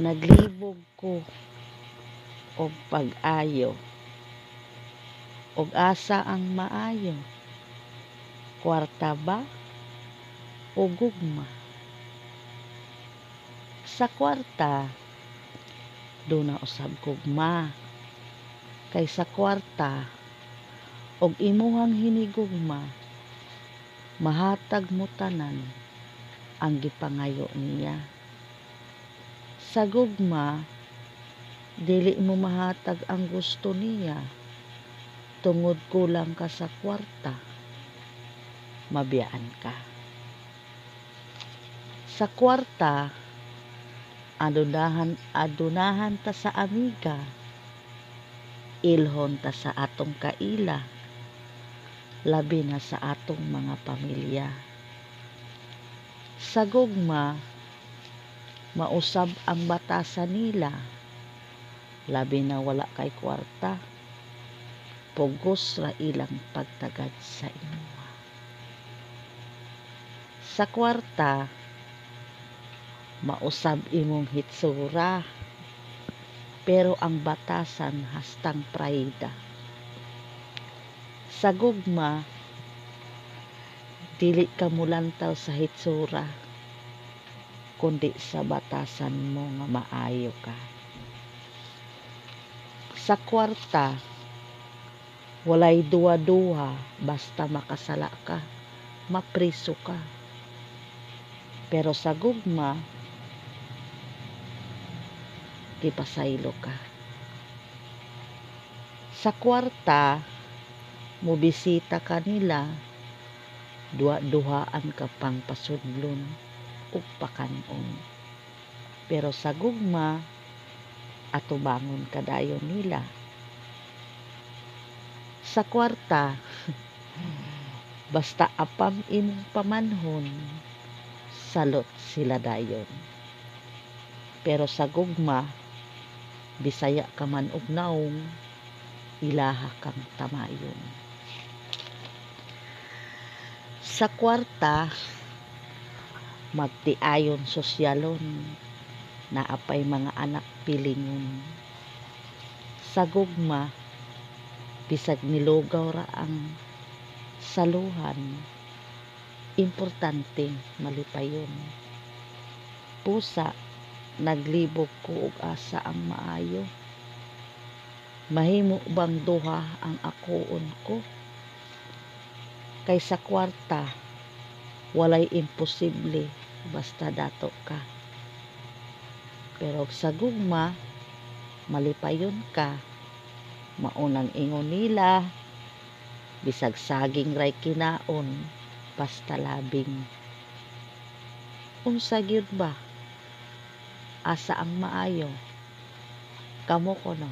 Naglibog ko og pag-ayo, og asa ang maayo, kwarta ba o gugma? Sa kwarta do na usab gugma, kay sa kwarta og imuhang hinigugma mahatag mo tanan ang gipangayo niya. Sa gugma, dili mo mahatag ang gusto niya tungod kulang ka sa kwarta, mabiyaan ka. Sa kwarta, adunahan ta sa amiga, ilhon ta sa atong kaila, labi na sa atong mga pamilya. Sa gugma, mausab ang batasan nila, labi na wala kay kwarta, pugos ra ilang pagtagad sa imo. Sa kwarta, mausab imong hitsura, pero ang batasan hastang prayda. Sa gugma, dili ka mulantaw sa hitsura, kundi sa batasan mo nga maayo ka. Sa kwarta, walay duwa-duwa, basta makasala ka, mapriso ka. Pero sa gugma, gipasaylo ka. Sa kwarta, mobisita ka nila, duha-duhaan ka pang pasudlon ug pakanon. Pero sa gugma, atubangon kadayon nila. Sa kwarta, basta apam imong pamanhon, salot sila dayon. Pero sa gugma, bisaya ka man og naong, ilaha kang tamayon. Sa kwarta, magtiayon sosyalon, naapay mga anak pilingon. Sa gugma, bisag nilugaw ra ang saluhan, importante malipayon. Pusa, naglibog ko og asa ang maayo, mahimo bang duha ang akoon ko? Kay sa kwarta, walay imposible basta dato ka. Pero sa gugma, malipayon ka, maunang ingon nila, bisag saging ray kinaon, basta labing. Unsa gyud ba? Asa ang maayo? Kamo ko no?